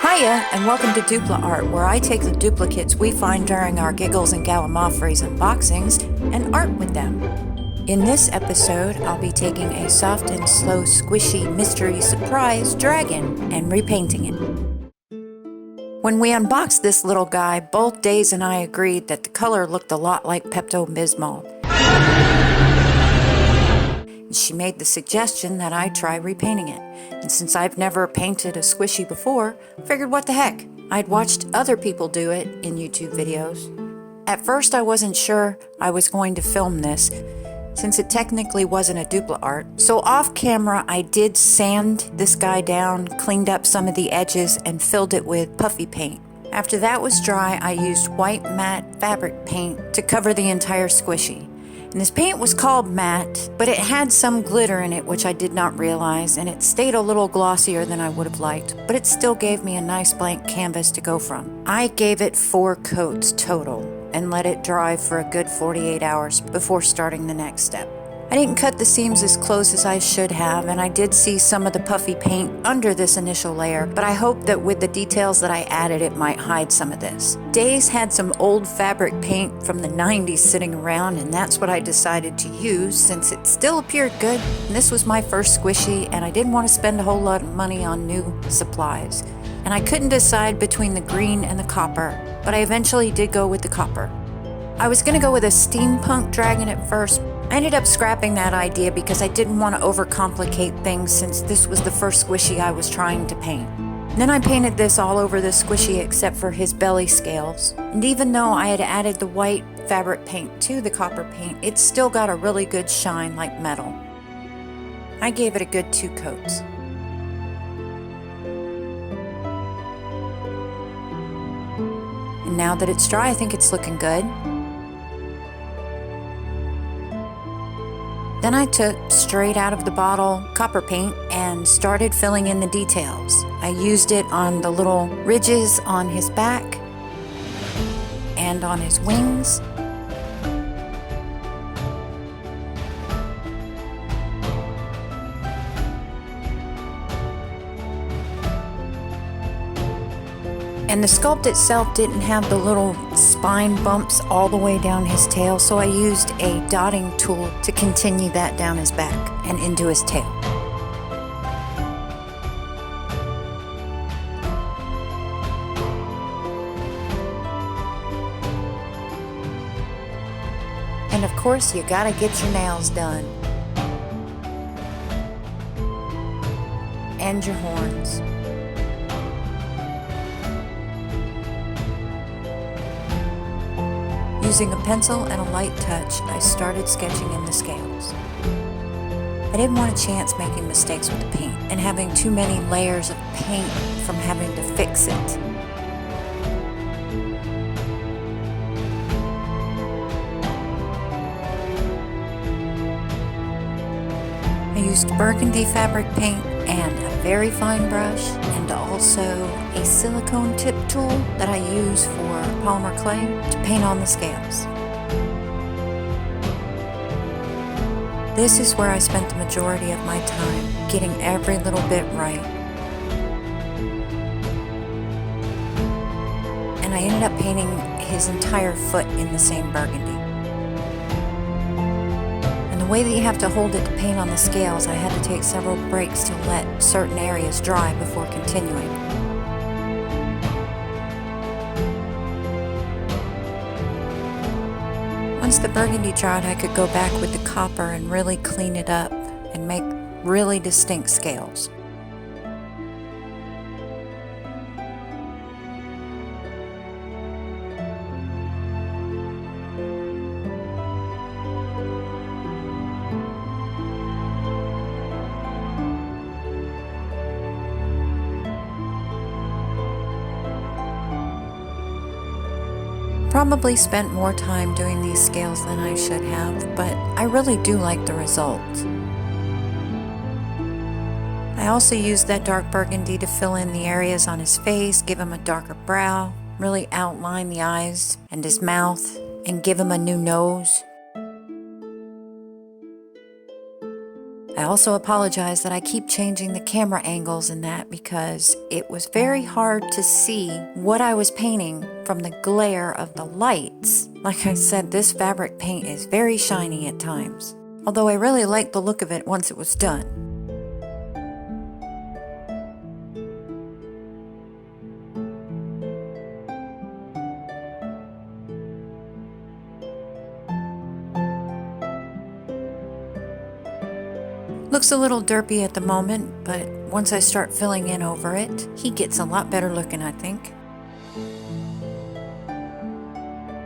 Hiya, and welcome to Dupliart, where I take the duplicates we find during our Giggles and Gallimaufries unboxings and art with them. In this episode, I'll be taking a soft and slow squishy mystery surprise dragon and repainting it. When we unboxed this little guy, both Daze and I agreed that the color looked a lot like Pepto-Bismol. She made the suggestion that I try repainting it, and since I've never painted a squishy before, figured what the heck. I'd watched other people do it in YouTube videos. At first I wasn't sure I was going to film this, since it technically wasn't a Dupliart, so off camera I did sand this guy down, cleaned up some of the edges, and filled it with puffy paint. After that was dry, I used white matte fabric paint to cover the entire squishy. And this paint was called matte, but it had some glitter in it which I did not realize, and it stayed a little glossier than I would have liked, but it still gave me a nice blank canvas to go from. I gave it 4 coats total and let it dry for a good 48 hours before starting the next step. I didn't cut the seams as close as I should have, and I did see some of the puffy paint under this initial layer, but I hope that with the details that I added it might hide some of this. Daze had some old fabric paint from the 90s sitting around, and that's what I decided to use since it still appeared good. And this was my first squishy, and I didn't want to spend a whole lot of money on new supplies. And I couldn't decide between the green and the copper, but I eventually did go with the copper. I was going to go with a steampunk dragon at first. I ended up scrapping that idea because I didn't want to overcomplicate things since this was the first squishy I was trying to paint. And then I painted this all over the squishy except for his belly scales. And even though I had added the white fabric paint to the copper paint, it still got a really good shine like metal. I gave it a good 2 coats. And now that it's dry, I think it's looking good. Then I took straight out of the bottle copper paint and started filling in the details. I used it on the little ridges on his back and on his wings. And the sculpt itself didn't have the little spine bumps all the way down his tail, so I used a dotting tool to continue that down his back and into his tail. And of course, you gotta get your nails done. And your horns. Using a pencil and a light touch, I started sketching in the scales. I didn't want a chance making mistakes with the paint and having too many layers of paint from having to fix it. I used Burgundy fabric paint and a very fine brush, and also a silicone tip tool that I use for polymer clay to paint on the scales. This is where I spent the majority of my time, getting every little bit right. And I ended up painting his entire foot in the same burgundy. The way that you have to hold it to paint on the scales, I had to take several breaks to let certain areas dry before continuing. Once the burgundy dried, I could go back with the copper and really clean it up and make really distinct scales. Probably spent more time doing these scales than I should have, but I really do like the result. I also used that dark burgundy to fill in the areas on his face, give him a darker brow, really outline the eyes and his mouth, and give him a new nose. I also apologize that I keep changing the camera angles in that because it was very hard to see what I was painting from the glare of the lights. Like I said, this fabric paint is very shiny at times, although I really liked the look of it once it was done. Looks a little derpy at the moment, but once I start filling in over it, he gets a lot better looking, I think.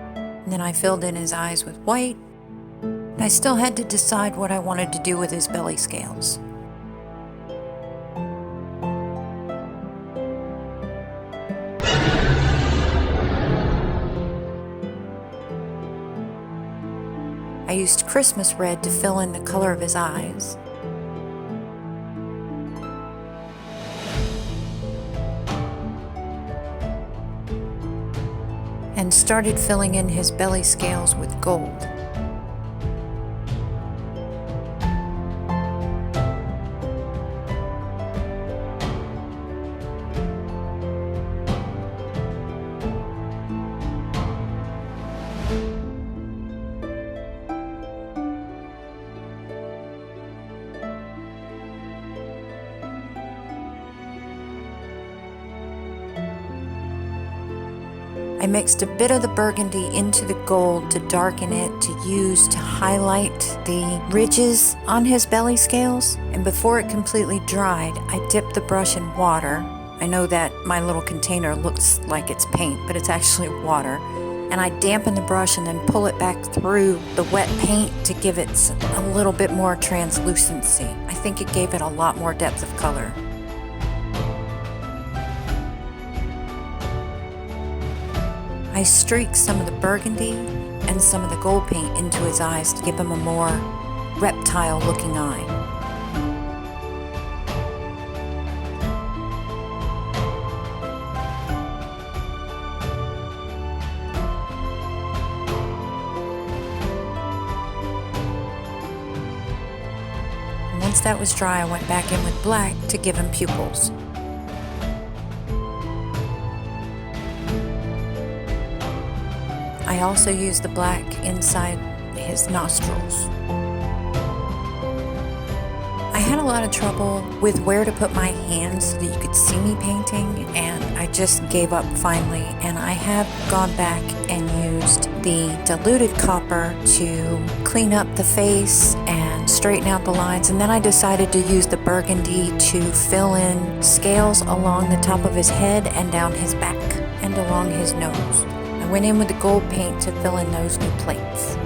And then I filled in his eyes with white. And I still had to decide what I wanted to do with his belly scales. I used Christmas red to fill in the color of his eyes. And started filling in his belly scales with gold. I mixed a bit of the burgundy into the gold to darken it to use to highlight the ridges on his belly scales. And before it completely dried, I dipped the brush in water. I know that my little container looks like it's paint, but it's actually water. And I dampen the brush and then pull it back through the wet paint to give it a little bit more translucency. I think it gave it a lot more depth of color. I streaked some of the burgundy and some of the gold paint into his eyes to give him a more reptile looking eye. And once that was dry, I went back in with black to give him pupils. I also used the black inside his nostrils. I had a lot of trouble with where to put my hands so that you could see me painting, and I just gave up finally, and I have gone back and used the diluted copper to clean up the face and straighten out the lines, and then I decided to use the burgundy to fill in scales along the top of his head and down his back and along his nose. I went in with the gold paint to fill in those new plates.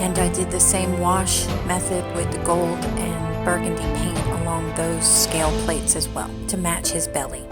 And I did the same wash method with the gold and burgundy paint along those scale plates as well to match his belly.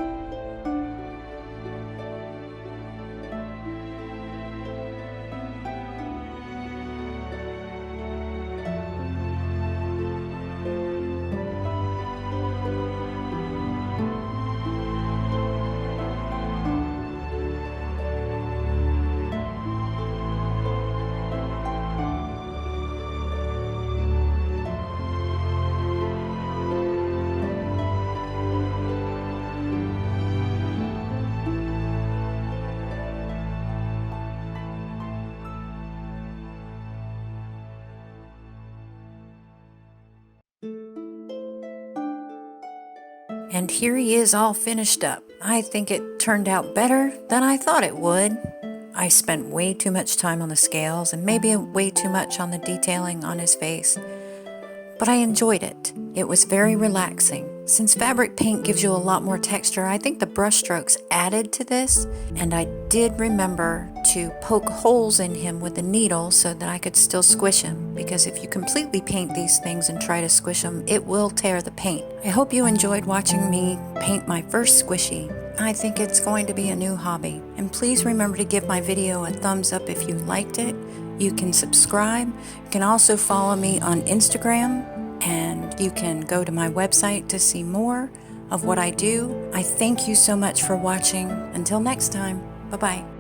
And here he is all finished up. I think it turned out better than I thought it would. I spent way too much time on the scales and maybe way too much on the detailing on his face, but I enjoyed it. It was very relaxing, Since fabric paint gives you a lot more texture, I think the brush strokes added to this, and I did remember to poke holes in him with a needle so that I could still squish him, because if you completely paint these things and try to squish them, it will tear the paint. I hope you enjoyed watching me paint my first Squishie. I think it's going to be a new hobby. And please remember to give my video a thumbs up if you liked it. You can subscribe. You can also follow me on Instagram, and you can go to my website to see more of what I do. I thank you so much for watching. Until next time, bye-bye.